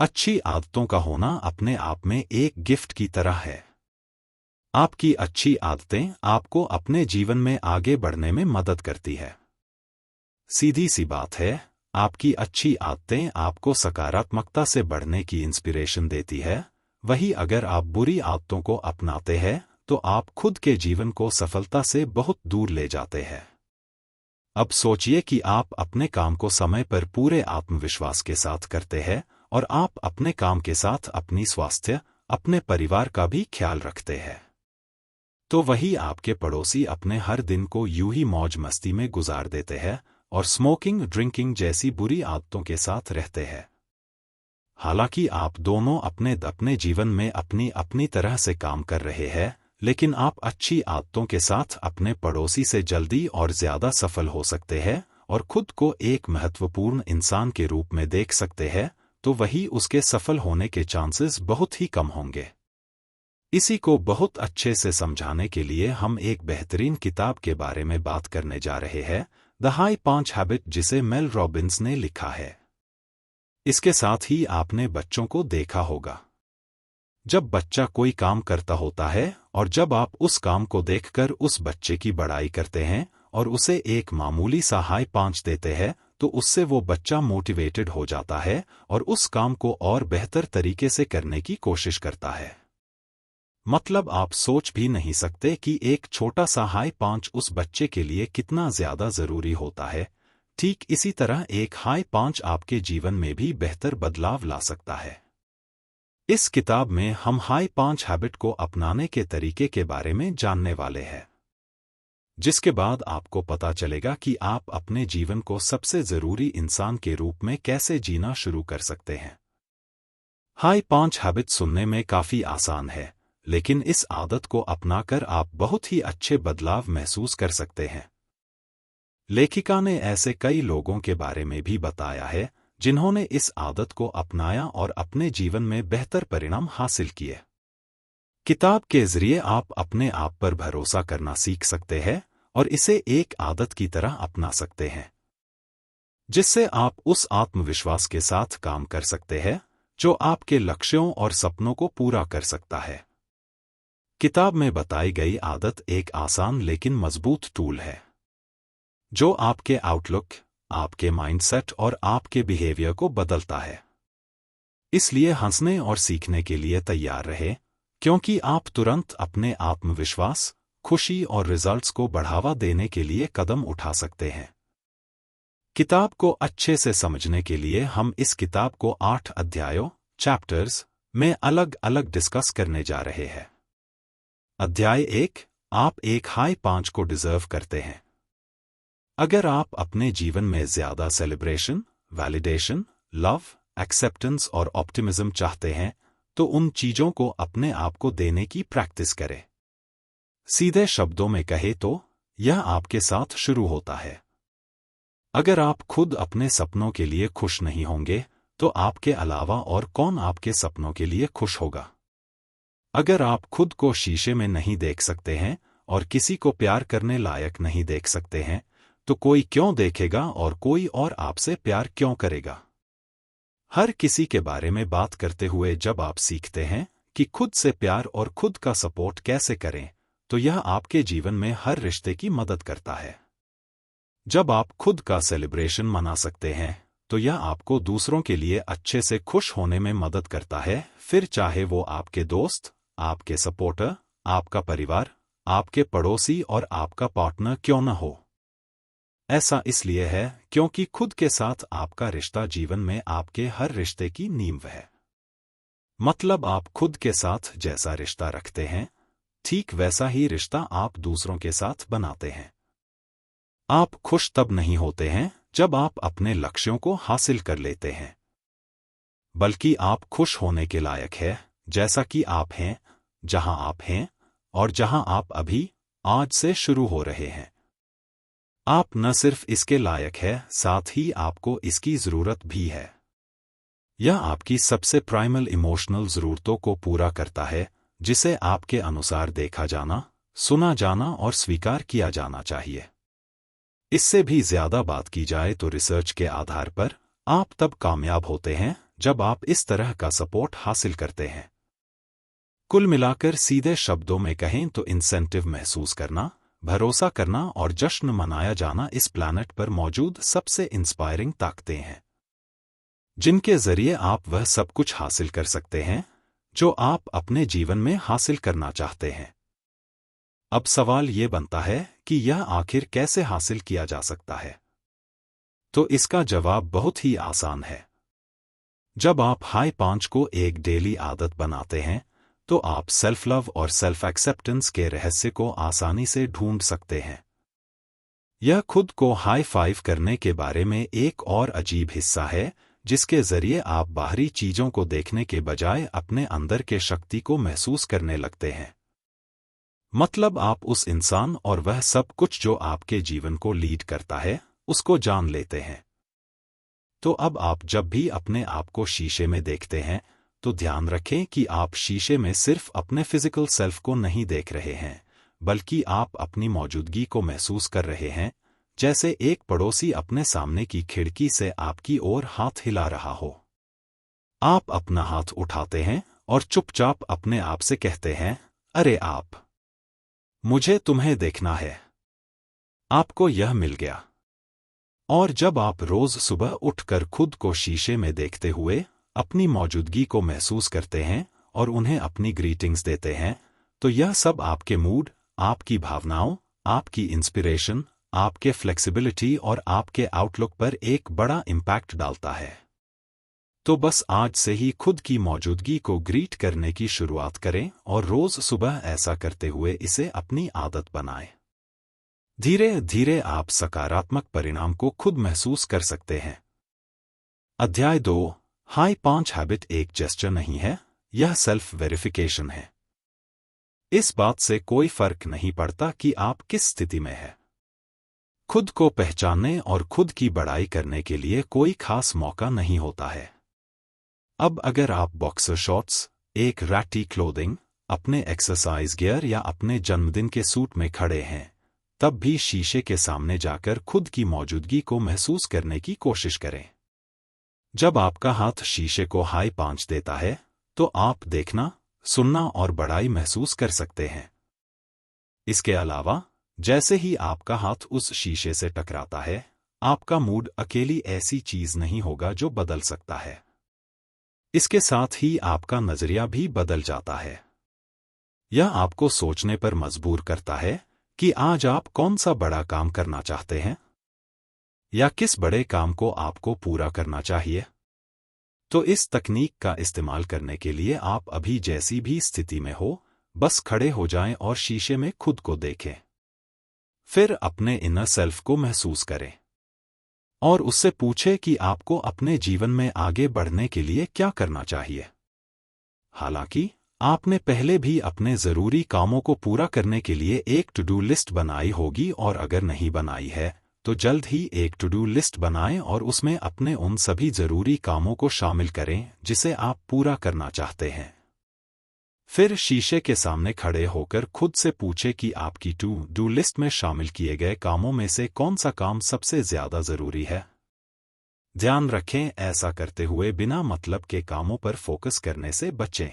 अच्छी आदतों का होना अपने आप में एक गिफ्ट की तरह है। आपकी अच्छी आदतें आपको अपने जीवन में आगे बढ़ने में मदद करती है। सीधी सी बात है, आपकी अच्छी आदतें आपको सकारात्मकता से बढ़ने की इंस्पिरेशन देती है। वहीं अगर आप बुरी आदतों को अपनाते हैं तो आप खुद के जीवन को सफलता से बहुत दूर ले जाते हैं। अब सोचिए कि आप अपने काम को समय पर पूरे आत्मविश्वास के साथ करते हैं और आप अपने काम के साथ अपनी स्वास्थ्य, अपने परिवार का भी ख्याल रखते हैं। तो वही आपके पड़ोसी अपने हर दिन को यूं ही मौज मस्ती में गुजार देते हैं और स्मोकिंग, ड्रिंकिंग जैसी बुरी आदतों के साथ रहते हैं। हालांकि आप दोनों अपने जीवन में अपनी अपनी तरह से काम कर रहे हैं, लेकिन आप अच्छी आदतों के साथ अपने पड़ोसी से जल्दी और ज्यादा सफल हो सकते हैं और खुद को एक महत्वपूर्ण इंसान के रूप में देख सकते हैं, तो वही उसके सफल होने के चांसेस बहुत ही कम होंगे। इसी को बहुत अच्छे से समझाने के लिए हम एक बेहतरीन किताब के बारे में बात करने जा रहे हैं, द हाई 5 हैबिट, जिसे मेल रॉबिन्स ने लिखा है। इसके साथ ही आपने बच्चों को देखा होगा। जब बच्चा कोई काम करता होता है और जब आप उस काम को देखकर उस बच्चे की बड़ाई करते हैं और उसे एक मामूली सा हाई 5 देते हैं, तो उससे वो बच्चा मोटिवेटेड हो जाता है और उस काम को और बेहतर तरीके से करने की कोशिश करता है। मतलब आप सोच भी नहीं सकते कि एक छोटा सा हाई 5 उस बच्चे के लिए कितना ज्यादा जरूरी होता है। ठीक इसी तरह एक हाई 5 आपके जीवन में भी बेहतर बदलाव ला सकता है। इस किताब में हम हाई 5 हैबिट को अपनाने के तरीके के बारे में जानने वाले हैं, जिसके बाद आपको पता चलेगा कि आप अपने जीवन को सबसे जरूरी इंसान के रूप में कैसे जीना शुरू कर सकते हैं। हाई 5 हैबिट सुनने में काफी आसान है, लेकिन इस आदत को अपनाकर आप बहुत ही अच्छे बदलाव महसूस कर सकते हैं। लेखिका ने ऐसे कई लोगों के बारे में भी बताया है जिन्होंने इस आदत को अपनाया और अपने जीवन में बेहतर परिणाम हासिल किए। किताब के जरिए आप अपने आप पर भरोसा करना सीख सकते हैं और इसे एक आदत की तरह अपना सकते हैं, जिससे आप उस आत्मविश्वास के साथ काम कर सकते हैं जो आपके लक्ष्यों और सपनों को पूरा कर सकता है। किताब में बताई गई आदत एक आसान लेकिन मजबूत टूल है, जो आपके आउटलुक, आपके माइंडसेट और आपके बिहेवियर को बदलता है। इसलिए हंसने और सीखने के लिए तैयार रहे, क्योंकि आप तुरंत अपने आत्मविश्वास, खुशी और रिजल्ट्स को बढ़ावा देने के लिए कदम उठा सकते हैं। किताब को अच्छे से समझने के लिए हम इस किताब को 8 अध्यायों, चैप्टर्स में अलग अलग डिस्कस करने जा रहे हैं। अध्याय 1, आप एक हाई 5 को डिजर्व करते हैं। अगर आप अपने जीवन में ज्यादा सेलिब्रेशन, वैलिडेशन, लव, एक्सेप्टेंस और ऑप्टिमिज्म चाहते हैं, तो उन चीजों को अपने आप को देने की प्रैक्टिस करें। सीधे शब्दों में कहे तो यह आपके साथ शुरू होता है। अगर आप खुद अपने सपनों के लिए खुश नहीं होंगे, तो आपके अलावा और कौन आपके सपनों के लिए खुश होगा? अगर आप खुद को शीशे में नहीं देख सकते हैं और किसी को प्यार करने लायक नहीं देख सकते हैं, तो कोई क्यों देखेगा और कोई और आपसे प्यार क्यों करेगा? हर किसी के बारे में बात करते हुए जब आप सीखते हैं कि खुद से प्यार और खुद का सपोर्ट कैसे करें, तो यह आपके जीवन में हर रिश्ते की मदद करता है। जब आप खुद का सेलिब्रेशन मना सकते हैं, तो यह आपको दूसरों के लिए अच्छे से खुश होने में मदद करता है, फिर चाहे वो आपके दोस्त, आपके सपोर्टर, आपका परिवार, आपके पड़ोसी और आपका पार्टनर क्यों न हो। ऐसा इसलिए है क्योंकि खुद के साथ आपका रिश्ता जीवन में आपके हर रिश्ते की नींव है। मतलब आप खुद के साथ जैसा रिश्ता रखते हैं, ठीक वैसा ही रिश्ता आप दूसरों के साथ बनाते हैं। आप खुश तब नहीं होते हैं जब आप अपने लक्ष्यों को हासिल कर लेते हैं, बल्कि आप खुश होने के लायक हैं जैसा कि आप हैं, जहां आप हैं और जहां आप अभी आज से शुरू हो रहे हैं। आप न सिर्फ इसके लायक हैं, साथ ही आपको इसकी जरूरत भी है। यह आपकी सबसे प्राइमल इमोशनल जरूरतों को पूरा करता है, जिसे आपके अनुसार देखा जाना, सुना जाना और स्वीकार किया जाना चाहिए। इससे भी ज्यादा बात की जाए तो रिसर्च के आधार पर आप तब कामयाब होते हैं जब आप इस तरह का सपोर्ट हासिल करते हैं। कुल मिलाकर सीधे शब्दों में कहें तो इंसेंटिव महसूस करना, भरोसा करना और जश्न मनाया जाना इस प्लैनेट पर मौजूद सबसे इंस्पायरिंग ताकतें हैं, जिनके जरिए आप वह सब कुछ हासिल कर सकते हैं जो आप अपने जीवन में हासिल करना चाहते हैं। अब सवाल ये बनता है कि यह आखिर कैसे हासिल किया जा सकता है। तो इसका जवाब बहुत ही आसान है। जब आप हाई 5 को एक डेली आदत बनाते हैं तो आप सेल्फ लव और सेल्फ एक्सेप्टेंस के रहस्य को आसानी से ढूंढ सकते हैं। यह खुद को हाई फाइव करने के बारे में एक और अजीब हिस्सा है जिसके जरिए आप बाहरी चीजों को देखने के बजाय अपने अंदर के शक्ति को महसूस करने लगते हैं। मतलब आप उस इंसान और वह सब कुछ जो आपके जीवन को लीड करता है उसको जान लेते हैं। तो अब आप जब भी अपने आप को शीशे में देखते हैं तो ध्यान रखें कि आप शीशे में सिर्फ अपने फिजिकल सेल्फ को नहीं देख रहे हैं, बल्कि आप अपनी मौजूदगी को महसूस कर रहे हैं, जैसे एक पड़ोसी अपने सामने की खिड़की से आपकी ओर हाथ हिला रहा हो। आप अपना हाथ उठाते हैं और चुपचाप अपने आप से कहते हैं, अरे आप, मुझे तुम्हें देखना है। आपको यह मिल गया। और जब आप रोज सुबह उठकर खुद को शीशे में देखते हुए अपनी मौजूदगी को महसूस करते हैं और उन्हें अपनी ग्रीटिंग्स देते हैं, तो यह सब आपके मूड, आपकी भावनाओं, आपकी इंस्पिरेशन, आपके फ्लेक्सिबिलिटी और आपके आउटलुक पर एक बड़ा इम्पैक्ट डालता है। तो बस आज से ही खुद की मौजूदगी को ग्रीट करने की शुरुआत करें और रोज सुबह ऐसा करते हुए इसे अपनी आदत बनाएं। धीरे धीरे आप सकारात्मक परिणाम को खुद महसूस कर सकते हैं। अध्याय 2 हाई 5 हैबिट एक जेस्चर नहीं है, यह सेल्फ वेरिफिकेशन है। इस बात से कोई फर्क नहीं पड़ता कि आप किस स्थिति में हैं। खुद को पहचानने और खुद की बड़ाई करने के लिए कोई खास मौका नहीं होता है। अब अगर आप बॉक्सर शॉर्ट्स, एक रैटी क्लोथिंग, अपने एक्सरसाइज गियर या अपने जन्मदिन के सूट में खड़े हैं, तब भी शीशे के सामने जाकर खुद की मौजूदगी को महसूस करने की कोशिश करें। जब आपका हाथ शीशे को हाई 5 देता है तो आप देखना, सुनना और बड़ाई महसूस कर सकते हैं। इसके अलावा जैसे ही आपका हाथ उस शीशे से टकराता है, आपका मूड अकेली ऐसी चीज नहीं होगा जो बदल सकता है। इसके साथ ही आपका नजरिया भी बदल जाता है। यह आपको सोचने पर मजबूर करता है कि आज आप कौन सा बड़ा काम करना चाहते हैं या किस बड़े काम को आपको पूरा करना चाहिए। तो इस तकनीक का इस्तेमाल करने के लिए आप अभी जैसी भी स्थिति में हो, बस खड़े हो जाएं और शीशे में खुद को देखें। फिर अपने इनर सेल्फ को महसूस करें और उससे पूछें कि आपको अपने जीवन में आगे बढ़ने के लिए क्या करना चाहिए। हालांकि आपने पहले भी अपने जरूरी कामों को पूरा करने के लिए एक टू डू लिस्ट बनाई होगी, और अगर नहीं बनाई है तो जल्द ही एक टू डू लिस्ट बनाएं और उसमें अपने उन सभी जरूरी कामों को शामिल करें जिसे आप पूरा करना चाहते हैं। फिर शीशे के सामने खड़े होकर खुद से पूछें कि आपकी टू डू लिस्ट में शामिल किए गए कामों में से कौन सा काम सबसे ज्यादा जरूरी है। ध्यान रखें, ऐसा करते हुए बिना मतलब के कामों पर फोकस करने से बचें,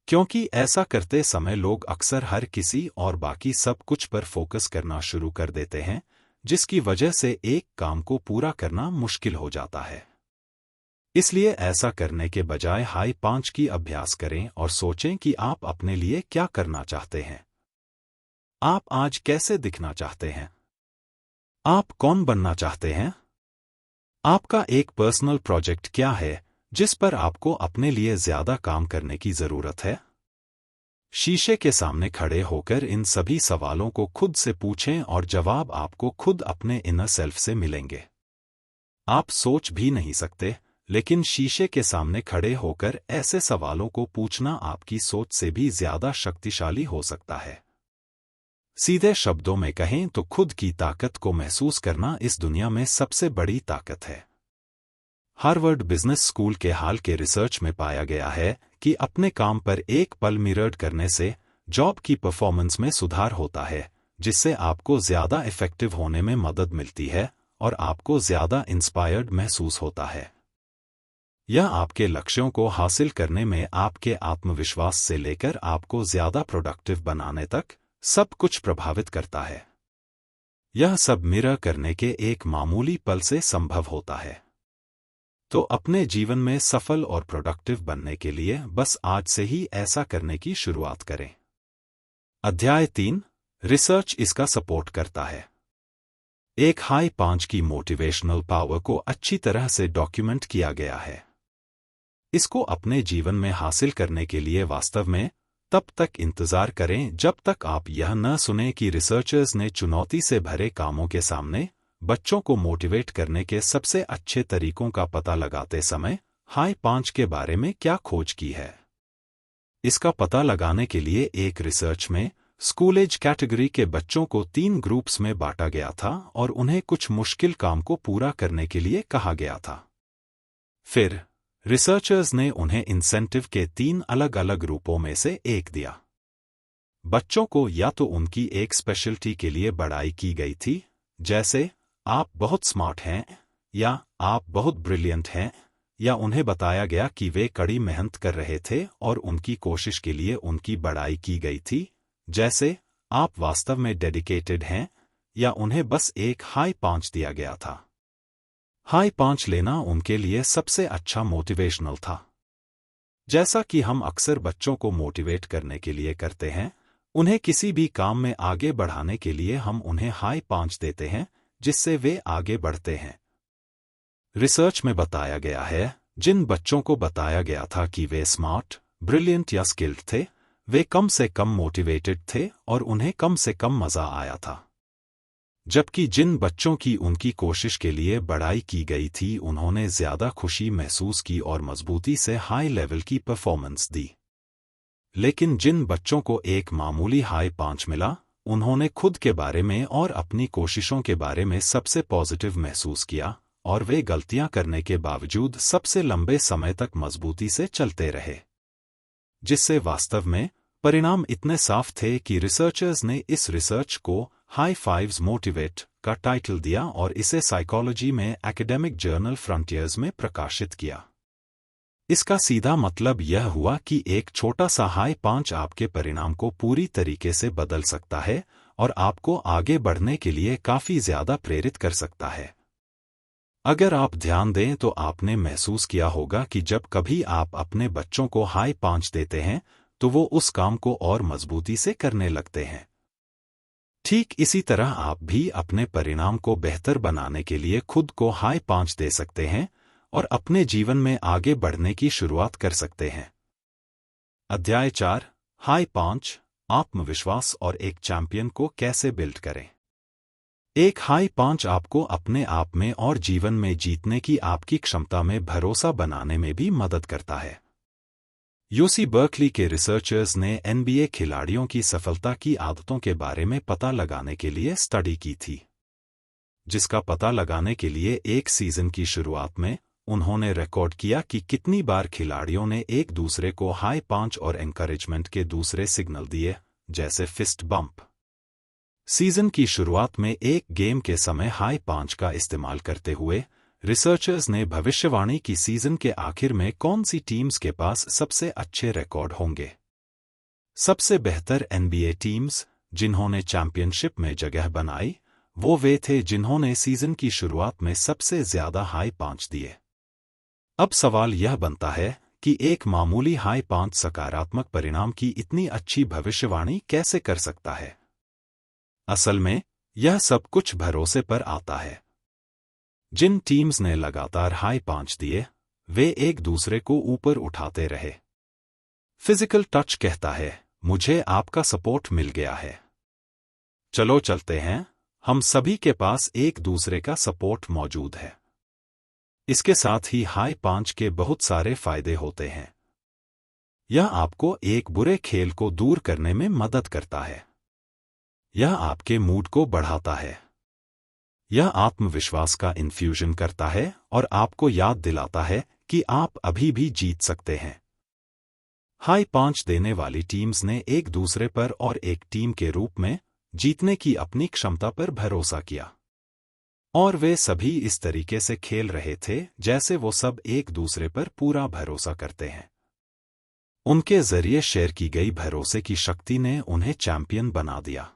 क्योंकि ऐसा करते समय लोग अक्सर हर किसी और बाकी सब कुछ पर फोकस करना शुरू कर देते हैं, जिसकी वजह से एक काम को पूरा करना मुश्किल हो जाता है। इसलिए ऐसा करने के बजाय हाई 5 की अभ्यास करें और सोचें कि आप अपने लिए क्या करना चाहते हैं। आप आज कैसे दिखना चाहते हैं? आप कौन बनना चाहते हैं? आपका एक पर्सनल प्रोजेक्ट क्या है जिस पर आपको अपने लिए ज्यादा काम करने की जरूरत है? शीशे के सामने खड़े होकर इन सभी सवालों को खुद से पूछें और जवाब आपको खुद अपने इनर सेल्फ से मिलेंगे। आप सोच भी नहीं सकते, लेकिन शीशे के सामने खड़े होकर ऐसे सवालों को पूछना आपकी सोच से भी ज्यादा शक्तिशाली हो सकता है। सीधे शब्दों में कहें तो खुद की ताकत को महसूस करना इस दुनिया में सबसे बड़ी ताकत है। हार्वर्ड बिजनेस स्कूल के हाल के रिसर्च में पाया गया है कि अपने काम पर एक पल मिरर करने से जॉब की परफॉर्मेंस में सुधार होता है, जिससे आपको ज्यादा इफेक्टिव होने में मदद मिलती है और आपको ज्यादा इंस्पायर्ड महसूस होता है। यह आपके लक्ष्यों को हासिल करने में आपके आत्मविश्वास से लेकर आपको ज्यादा प्रोडक्टिव बनाने तक सब कुछ प्रभावित करता है। यह सब मिरर करने के एक मामूली पल से संभव होता है। तो अपने जीवन में सफल और प्रोडक्टिव बनने के लिए बस आज से ही ऐसा करने की शुरुआत करें। अध्याय 3, रिसर्च इसका सपोर्ट करता है। एक हाई 5 की मोटिवेशनल पावर को अच्छी तरह से डॉक्यूमेंट किया गया है। इसको अपने जीवन में हासिल करने के लिए वास्तव में तब तक इंतजार करें जब तक आप यह न सुने कि रिसर्चर्स ने चुनौती से भरे कामों के सामने बच्चों को मोटिवेट करने के सबसे अच्छे तरीकों का पता लगाते समय हाई 5 के बारे में क्या खोज की है। इसका पता लगाने के लिए एक रिसर्च में स्कूल एज कैटेगरी के बच्चों को 3 ग्रुप्स में बांटा गया था और उन्हें कुछ मुश्किल काम को पूरा करने के लिए कहा गया था। फिर रिसर्चर्स ने उन्हें इंसेंटिव के 3 अलग अलग रूपों में से एक दिया। बच्चों को या तो उनकी एक स्पेशलिटी के लिए बड़ाई की गई थी, जैसे आप बहुत स्मार्ट हैं या आप बहुत ब्रिलियंट हैं, या उन्हें बताया गया कि वे कड़ी मेहनत कर रहे थे और उनकी कोशिश के लिए उनकी बड़ाई की गई थी, जैसे आप वास्तव में डेडिकेटेड हैं, या उन्हें बस एक हाई 5 दिया गया था। हाई 5 लेना उनके लिए सबसे अच्छा मोटिवेशनल था। जैसा कि हम अक्सर बच्चों को मोटिवेट करने के लिए करते हैं, उन्हें किसी भी काम में आगे बढ़ाने के लिए हम उन्हें हाई 5 देते हैं जिससे वे आगे बढ़ते हैं। रिसर्च में बताया गया है, जिन बच्चों को बताया गया था कि वे स्मार्ट, ब्रिलियंट या स्किल्ड थे, वे कम से कम मोटिवेटेड थे और उन्हें कम से कम मजा आया था। जबकि जिन बच्चों की उनकी कोशिश के लिए बड़ाई की गई थी, उन्होंने ज्यादा खुशी महसूस की और मजबूती से हाई लेवल की परफॉर्मेंस दी। लेकिन जिन बच्चों को एक मामूली हाई 5 मिला, उन्होंने खुद के बारे में और अपनी कोशिशों के बारे में सबसे पॉजिटिव महसूस किया और वे गलतियां करने के बावजूद सबसे लंबे समय तक मजबूती से चलते रहे। जिससे वास्तव में परिणाम इतने साफ थे कि रिसर्चर्स ने इस रिसर्च को हाई 5 मोटिवेट का टाइटल दिया और इसे साइकोलॉजी में एकेडमिक जर्नल फ्रंटियर्स में प्रकाशित किया। इसका सीधा मतलब यह हुआ कि एक छोटा सा हाई 5 आपके परिणाम को पूरी तरीके से बदल सकता है और आपको आगे बढ़ने के लिए काफी ज्यादा प्रेरित कर सकता है। अगर आप ध्यान दें तो आपने महसूस किया होगा कि जब कभी आप अपने बच्चों को हाई 5 देते हैं तो वो उस काम को और मजबूती से करने लगते हैं। ठीक इसी तरह आप भी अपने परिणाम को बेहतर बनाने के लिए खुद को हाई 5 दे सकते हैं और अपने जीवन में आगे बढ़ने की शुरुआत कर सकते हैं। अध्याय 4, हाई 5, आत्मविश्वास और एक चैंपियन को कैसे बिल्ड करें। एक हाई 5 आपको अपने आप में और जीवन में जीतने की आपकी क्षमता में भरोसा बनाने में भी मदद करता है। यूसी बर्कली के रिसर्चर्स ने NBA खिलाड़ियों की सफलता की आदतों के बारे में पता लगाने के लिए स्टडी की थी, जिसका पता लगाने के लिए एक सीजन की शुरुआत में उन्होंने रिकॉर्ड किया कि कितनी बार खिलाड़ियों ने एक दूसरे को हाई 5 और एनकरेजमेंट के दूसरे सिग्नल दिए, जैसे फिस्ट बम्प। सीजन की शुरुआत में एक गेम के समय हाई 5 का इस्तेमाल करते हुए रिसर्चर्स ने भविष्यवाणी की सीजन के आखिर में कौन सी टीम्स के पास सबसे अच्छे रिकॉर्ड होंगे। सबसे बेहतर NBA टीम्स जिन्होंने चैंपियनशिप में जगह बनाई, वो वे थे जिन्होंने सीजन की शुरुआत में सबसे ज्यादा हाई 5 दिए। अब सवाल यह बनता है कि एक मामूली हाई 5 सकारात्मक परिणाम की इतनी अच्छी भविष्यवाणी कैसे कर सकता है। असल में यह सब कुछ भरोसे पर आता है। जिन टीम्स ने लगातार हाई 5 दिए, वे एक दूसरे को ऊपर उठाते रहे। फिजिकल टच कहता है, मुझे आपका सपोर्ट मिल गया है, चलो चलते हैं, हम सभी के पास एक दूसरे का सपोर्ट मौजूद है। इसके साथ ही हाई 5 के बहुत सारे फायदे होते हैं। यह आपको एक बुरे खेल को दूर करने में मदद करता है। यह आपके मूड को बढ़ाता है। यह आत्मविश्वास का इन्फ्यूजन करता है और आपको याद दिलाता है कि आप अभी भी जीत सकते हैं। हाई 5 देने वाली टीम्स ने एक दूसरे पर और एक टीम के रूप में जीतने की अपनी क्षमता पर भरोसा किया। और वे सभी इस तरीके से खेल रहे थे जैसे वो सब एक दूसरे पर पूरा भरोसा करते हैं। उनके जरिए शेयर की गई भरोसे की शक्ति ने उन्हें चैंपियन बना दिया।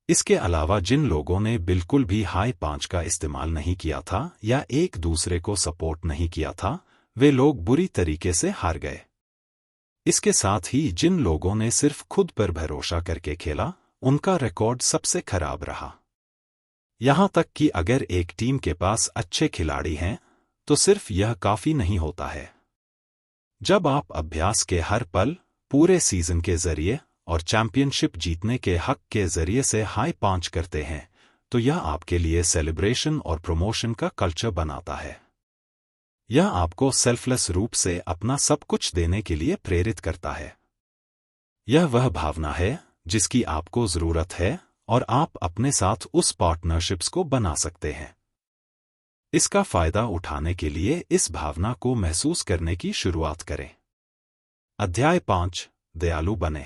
इसके अलावा जिन लोगों ने बिल्कुल भी हाई पांच का इस्तेमाल नहीं किया था या एक दूसरे को सपोर्ट नहीं किया था, वे लोग बुरी तरीके से हार गए। इसके साथ ही जिन लोगों ने सिर्फ खुद पर भरोसा करके खेला, उनका रिकॉर्ड सबसे खराब रहा। यहां तक कि अगर एक टीम के पास अच्छे खिलाड़ी हैं, तो सिर्फ यह काफी नहीं होता है। जब आप अभ्यास के हर पल, पूरे सीजन के जरिए और चैंपियनशिप जीतने के हक के जरिए से हाई पांच करते हैं, तो यह आपके लिए सेलिब्रेशन और प्रमोशन का कल्चर बनाता है। यह आपको सेल्फलेस रूप से अपना सब कुछ देने के लिए प्रेरित करता है। यह वह भावना है जिसकी आपको जरूरत है और आप अपने साथ उस पार्टनरशिप्स को बना सकते हैं। इसका फायदा उठाने के लिए इस भावना को महसूस करने की शुरुआत करें। अध्याय 5, दयालु बने।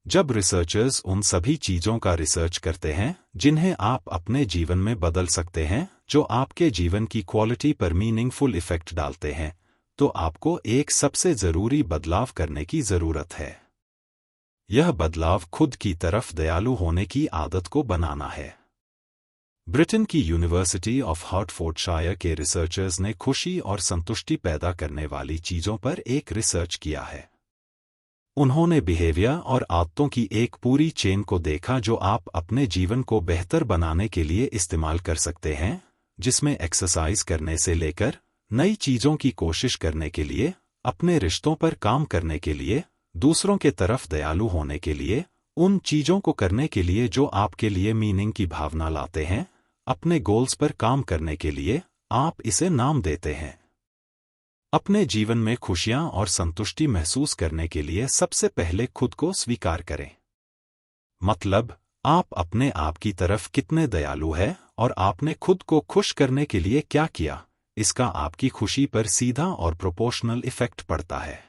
जब रिसर्चर्स उन सभी चीजों का रिसर्च करते हैं जिन्हें आप अपने जीवन में बदल सकते हैं, जो आपके जीवन की क्वालिटी पर मीनिंगफुल इफेक्ट डालते हैं, तो आपको एक सबसे जरूरी बदलाव करने की जरूरत है। यह बदलाव खुद की तरफ दयालु होने की आदत को बनाना है। ब्रिटेन की यूनिवर्सिटी ऑफ हर्टफोर्डशायर के रिसर्चर्स ने खुशी और संतुष्टि पैदा करने वाली चीजों पर एक रिसर्च किया है। उन्होंने बिहेवियर और आदतों की एक पूरी चेन को देखा जो आप अपने जीवन को बेहतर बनाने के लिए इस्तेमाल कर सकते हैं, जिसमें एक्सरसाइज करने से लेकर नई चीजों की कोशिश करने के लिए, अपने रिश्तों पर काम करने के लिए, दूसरों के तरफ दयालु होने के लिए, उन चीजों को करने के लिए जो आपके लिए मीनिंग की भावना लाते हैं, अपने गोल्स पर काम करने के लिए, आप इसे नाम देते हैं। अपने जीवन में खुशियां और संतुष्टि महसूस करने के लिए सबसे पहले खुद को स्वीकार करें। मतलब, आप अपने आप की तरफ कितने दयालु हैं और आपने खुद को खुश करने के लिए क्या किया, इसका आपकी खुशी पर सीधा और प्रोपोर्शनल इफेक्ट पड़ता है।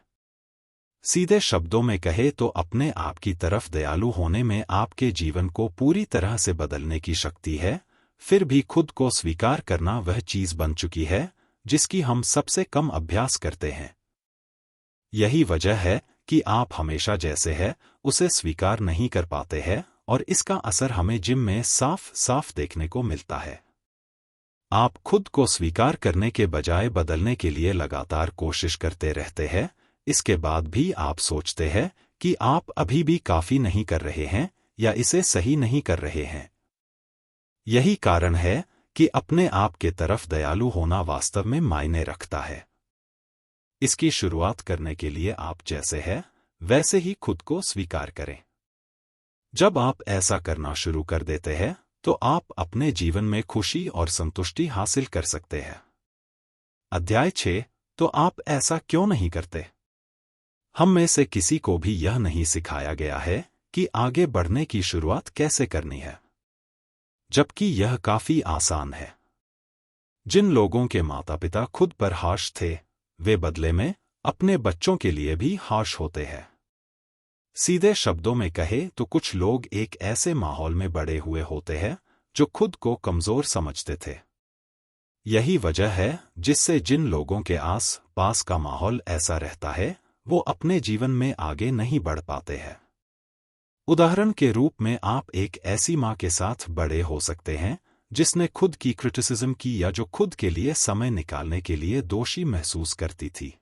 सीधे शब्दों में कहे तो अपने आप की तरफ दयालु होने में आपके जीवन को पूरी तरह से बदलने की शक्ति है। फिर भी खुद को स्वीकार करना वह चीज बन चुकी है जिसकी हम सबसे कम अभ्यास करते हैं। यही वजह है कि आप हमेशा जैसे है उसे स्वीकार नहीं कर पाते हैं और इसका असर हमें जिम में साफ साफ देखने को मिलता है। आप खुद को स्वीकार करने के बजाय बदलने के लिए लगातार कोशिश करते रहते हैं। इसके बाद भी आप सोचते हैं कि आप अभी भी काफी नहीं कर रहे हैं या इसे सही नहीं कर रहे हैं। यही कारण है कि अपने आप के तरफ दयालु होना वास्तव में मायने रखता है। इसकी शुरुआत करने के लिए आप जैसे हैं वैसे ही खुद को स्वीकार करें। जब आप ऐसा करना शुरू कर देते हैं तो आप अपने जीवन में खुशी और संतुष्टि हासिल कर सकते हैं। अध्याय 6, तो आप ऐसा क्यों नहीं करते? हम में से किसी को भी यह नहीं सिखाया गया है कि आगे बढ़ने की शुरुआत कैसे करनी है, जबकि यह काफी आसान है। जिन लोगों के माता पिता खुद पर हार्श थे, वे बदले में अपने बच्चों के लिए भी हार्श होते हैं। सीधे शब्दों में कहे तो कुछ लोग एक ऐसे माहौल में बड़े हुए होते हैं जो खुद को कमजोर समझते थे। यही वजह है जिससे जिन लोगों के आस पास का माहौल ऐसा रहता है, वो अपने जीवन में आगे नहीं बढ़ पाते हैं। उदाहरण के रूप में आप एक ऐसी माँ के साथ बड़े हो सकते हैं जिसने खुद की क्रिटिसिज्म की या जो खुद के लिए समय निकालने के लिए दोषी महसूस करती थी,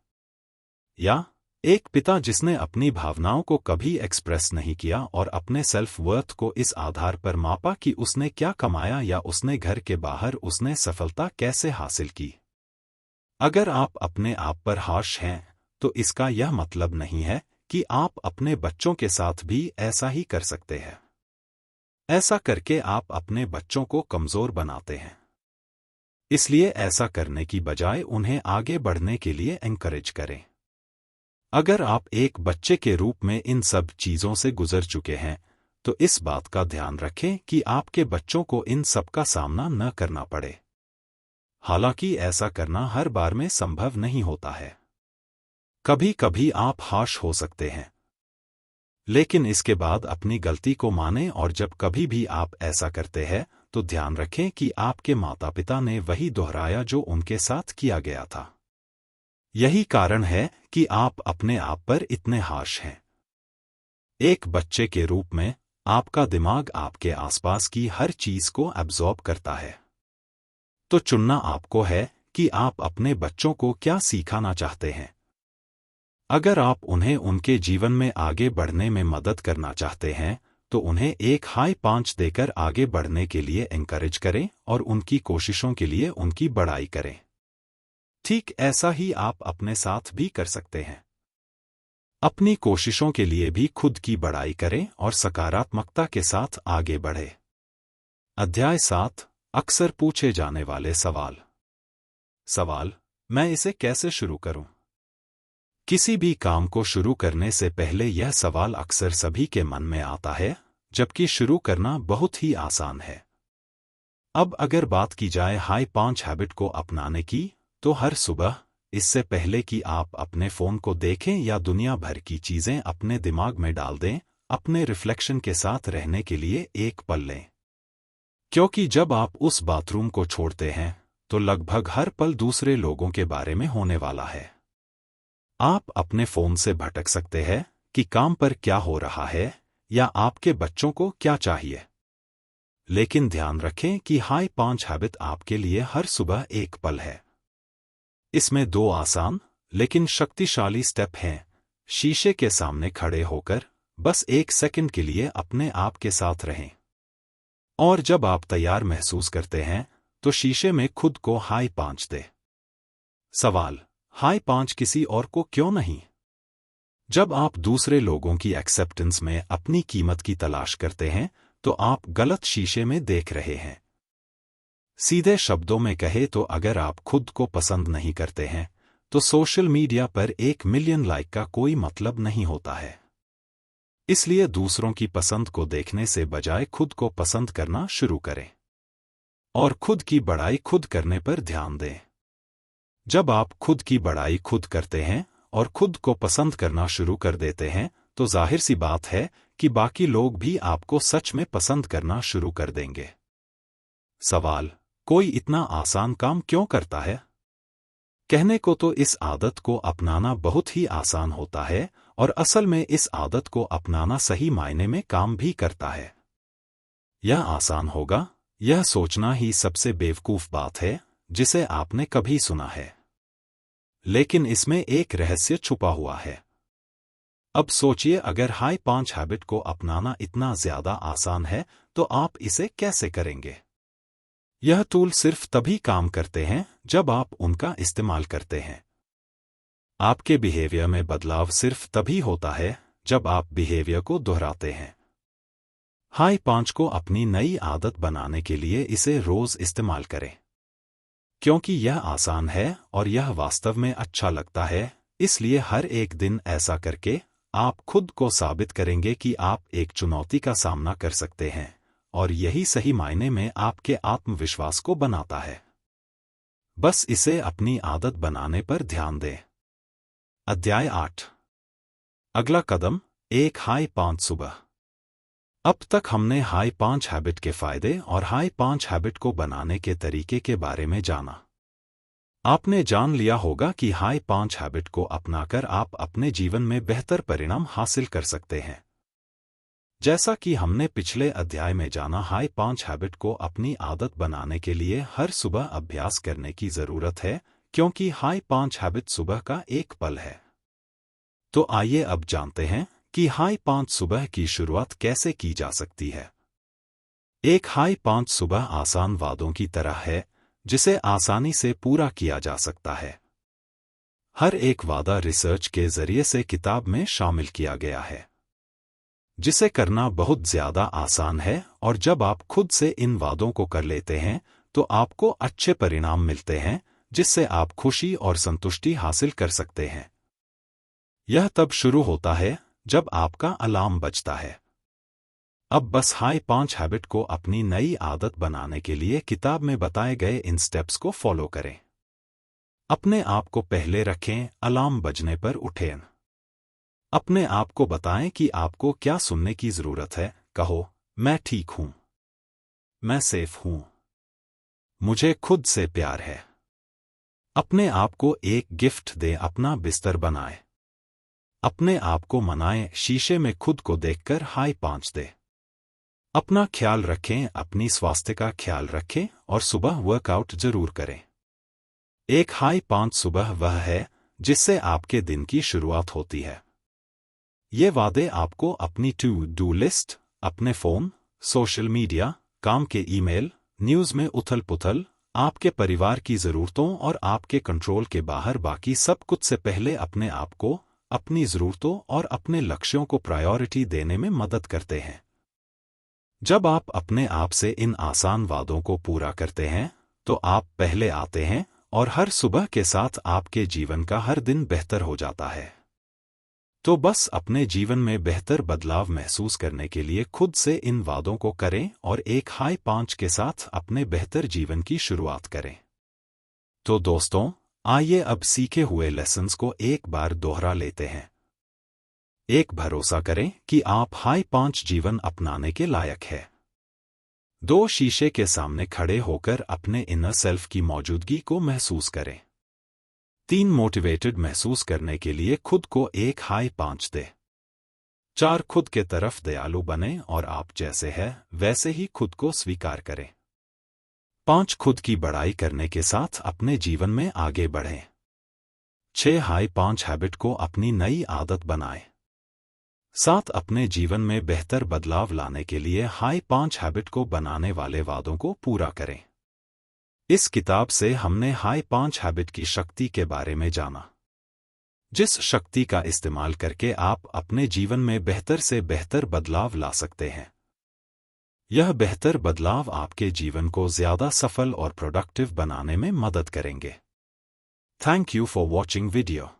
या एक पिता जिसने अपनी भावनाओं को कभी एक्सप्रेस नहीं किया और अपने सेल्फ वर्थ को इस आधार पर मापा कि उसने क्या कमाया या उसने घर के बाहर उसने सफलता कैसे हासिल की। अगर आप अपने आप पर हार्श हैं तो इसका यह मतलब नहीं है कि आप अपने बच्चों के साथ भी ऐसा ही कर सकते हैं। ऐसा करके आप अपने बच्चों को कमजोर बनाते हैं। इसलिए ऐसा करने की बजाय उन्हें आगे बढ़ने के लिए एनकरेज करें। अगर आप एक बच्चे के रूप में इन सब चीजों से गुजर चुके हैं, तो इस बात का ध्यान रखें कि आपके बच्चों को इन सब का सामना न करना पड़े। हालांकि ऐसा करना हर बार में संभव नहीं होता है। कभी कभी आप हार्श हो सकते हैं, लेकिन इसके बाद अपनी गलती को मानें और जब कभी भी आप ऐसा करते हैं तो ध्यान रखें कि आपके माता पिता ने वही दोहराया जो उनके साथ किया गया था। यही कारण है कि आप अपने आप पर इतने हार्श हैं। एक बच्चे के रूप में आपका दिमाग आपके आसपास की हर चीज को एब्जॉर्ब करता है। तो चुनना आपको है कि आप अपने बच्चों को क्या सिखाना चाहते हैं। अगर आप उन्हें उनके जीवन में आगे बढ़ने में मदद करना चाहते हैं तो उन्हें एक हाई 5 देकर आगे बढ़ने के लिए एनकरेज करें और उनकी कोशिशों के लिए उनकी बड़ाई करें। ठीक ऐसा ही आप अपने साथ भी कर सकते हैं। अपनी कोशिशों के लिए भी खुद की बड़ाई करें और सकारात्मकता के साथ आगे बढ़े। अध्याय 7 अक्सर पूछे जाने वाले सवाल। सवाल: मैं इसे कैसे शुरू करूं? किसी भी काम को शुरू करने से पहले यह सवाल अक्सर सभी के मन में आता है, जबकि शुरू करना बहुत ही आसान है। अब अगर बात की जाए हाई 5 हैबिट को अपनाने की, तो हर सुबह, इससे पहले कि आप अपने फोन को देखें या दुनिया भर की चीजें अपने दिमाग में डाल दें, अपने रिफ्लेक्शन के साथ रहने के लिए एक पल लें। क्योंकि जब आप उस बाथरूम को छोड़ते हैं, तो लगभग हर पल दूसरे लोगों के बारे में होने वाला है। आप अपने फोन से भटक सकते हैं कि काम पर क्या हो रहा है या आपके बच्चों को क्या चाहिए। लेकिन ध्यान रखें कि हाई 5 हैबिट आपके लिए हर सुबह एक पल है। इसमें 2 आसान लेकिन शक्तिशाली स्टेप हैं। शीशे के सामने खड़े होकर बस 1 सेकंड के लिए अपने आप के साथ रहें। और जब आप तैयार महसूस करते हैं, तो शीशे में खुद को हाई 5 दें। सवाल: हाई 5 किसी और को क्यों नहीं? जब आप दूसरे लोगों की एक्सेप्टेंस में अपनी कीमत की तलाश करते हैं, तो आप गलत शीशे में देख रहे हैं। सीधे शब्दों में कहे तो अगर आप खुद को पसंद नहीं करते हैं, तो सोशल मीडिया पर 1 मिलियन लाइक का कोई मतलब नहीं होता है। इसलिए दूसरों की पसंद को देखने से बजाय खुद को पसंद करना शुरू करें। और खुद की बड़ाई खुद करने पर ध्यान दें। जब आप खुद की बड़ाई खुद करते हैं और खुद को पसंद करना शुरू कर देते हैं, तो जाहिर सी बात है कि बाकी लोग भी आपको सच में पसंद करना शुरू कर देंगे। सवाल: कोई इतना आसान काम क्यों करता है? कहने को तो इस आदत को अपनाना बहुत ही आसान होता है, और असल में इस आदत को अपनाना सही मायने में काम भी करता है। यह आसान होगा, यह सोचना ही सबसे बेवकूफ बात है जिसे आपने कभी सुना है। लेकिन इसमें एक रहस्य छुपा हुआ है। अब सोचिए, अगर हाई 5 हैबिट को अपनाना इतना ज्यादा आसान है, तो आप इसे कैसे करेंगे? यह टूल सिर्फ तभी काम करते हैं जब आप उनका इस्तेमाल करते हैं। आपके बिहेवियर में बदलाव सिर्फ तभी होता है जब आप बिहेवियर को दोहराते हैं। हाई 5 को अपनी नई आदत बनाने के लिए इसे रोज इस्तेमाल करें। क्योंकि यह आसान है और यह वास्तव में अच्छा लगता है, इसलिए हर एक दिन ऐसा करके आप खुद को साबित करेंगे कि आप एक चुनौती का सामना कर सकते हैं, और यही सही मायने में आपके आत्मविश्वास को बनाता है। बस इसे अपनी आदत बनाने पर ध्यान दें। अध्याय 8 अगला कदम: एक हाई 5 सुबह। अब तक हमने हाई 5 हैबिट के फायदे और हाई 5 हैबिट को बनाने के तरीके के बारे में जाना। आपने जान लिया होगा कि हाई 5 हैबिट को अपनाकर आप अपने जीवन में बेहतर परिणाम हासिल कर सकते हैं। जैसा कि हमने पिछले अध्याय में जाना, हाई 5 हैबिट को अपनी आदत बनाने के लिए हर सुबह अभ्यास करने की जरूरत है, क्योंकि हाई 5 हैबिट सुबह का एक पल है। तो आइए अब जानते हैं कि हाई 5 सुबह की शुरुआत कैसे की जा सकती है। एक हाई 5 सुबह आसान वादों की तरह है, जिसे आसानी से पूरा किया जा सकता है। हर एक वादा रिसर्च के जरिए से किताब में शामिल किया गया है, जिसे करना बहुत ज्यादा आसान है, और जब आप खुद से इन वादों को कर लेते हैं, तो आपको अच्छे परिणाम मिलते हैं, जिससे आप खुशी और संतुष्टि हासिल कर सकते हैं। यह तब शुरू होता है जब आपका अलार्म बजता है। अब बस हाई 5 हैबिट को अपनी नई आदत बनाने के लिए किताब में बताए गए इन स्टेप्स को फॉलो करें। अपने आप को पहले रखें, अलार्म बजने पर उठें। अपने आप को बताएं कि आपको क्या सुनने की जरूरत है। कहो, मैं ठीक हूं। मैं सेफ हूं। मुझे खुद से प्यार है। अपने आप को एक गिफ्ट दे, अपना बिस्तर बनाए। अपने आप को मनाएं, शीशे में खुद को देखकर हाई 5 दे। अपना ख्याल रखें, अपनी स्वास्थ्य का ख्याल रखें और सुबह वर्कआउट जरूर करें। एक हाई 5 सुबह वह है जिससे आपके दिन की शुरुआत होती है। ये वादे आपको अपनी टू डू लिस्ट, अपने फोन, सोशल मीडिया, काम के ईमेल, न्यूज में उथल पुथल, आपके परिवार की जरूरतों और आपके कंट्रोल के बाहर बाकी सब कुछ से पहले अपने आप को, अपनी जरूरतों और अपने लक्ष्यों को प्रायोरिटी देने में मदद करते हैं। जब आप अपने आप से इन आसान वादों को पूरा करते हैं तो आप पहले आते हैं और हर सुबह के साथ आपके जीवन का हर दिन बेहतर हो जाता है। तो बस अपने जीवन में बेहतर बदलाव महसूस करने के लिए खुद से इन वादों को करें और एक हाई 5 के साथ अपने बेहतर जीवन की शुरुआत करें। तो दोस्तों, आइए अब सीखे हुए लेसन्स को एक बार दोहरा लेते हैं। एक, भरोसा करें कि आप हाई 5 जीवन अपनाने के लायक है। 2, शीशे के सामने खड़े होकर अपने इनर सेल्फ की मौजूदगी को महसूस करें। 3, मोटिवेटेड महसूस करने के लिए खुद को एक हाई 5 दे। 4, खुद के तरफ दयालु बने और आप जैसे हैं वैसे ही खुद को स्वीकार करें। 5, खुद की बड़ाई करने के साथ अपने जीवन में आगे बढ़ें। 6, हाई 5 हैबिट को अपनी नई आदत बनाएं। 7, अपने जीवन में बेहतर बदलाव लाने के लिए हाई 5 हैबिट को बनाने वाले वादों को पूरा करें। इस किताब से हमने हाई 5 हैबिट की शक्ति के बारे में जाना, जिस शक्ति का इस्तेमाल करके आप अपने जीवन में बेहतर से बेहतर बदलाव ला सकते हैं। यह बेहतर बदलाव आपके जीवन को ज्यादा सफल और प्रोडक्टिव बनाने में मदद करेंगे। Thank you for watching video.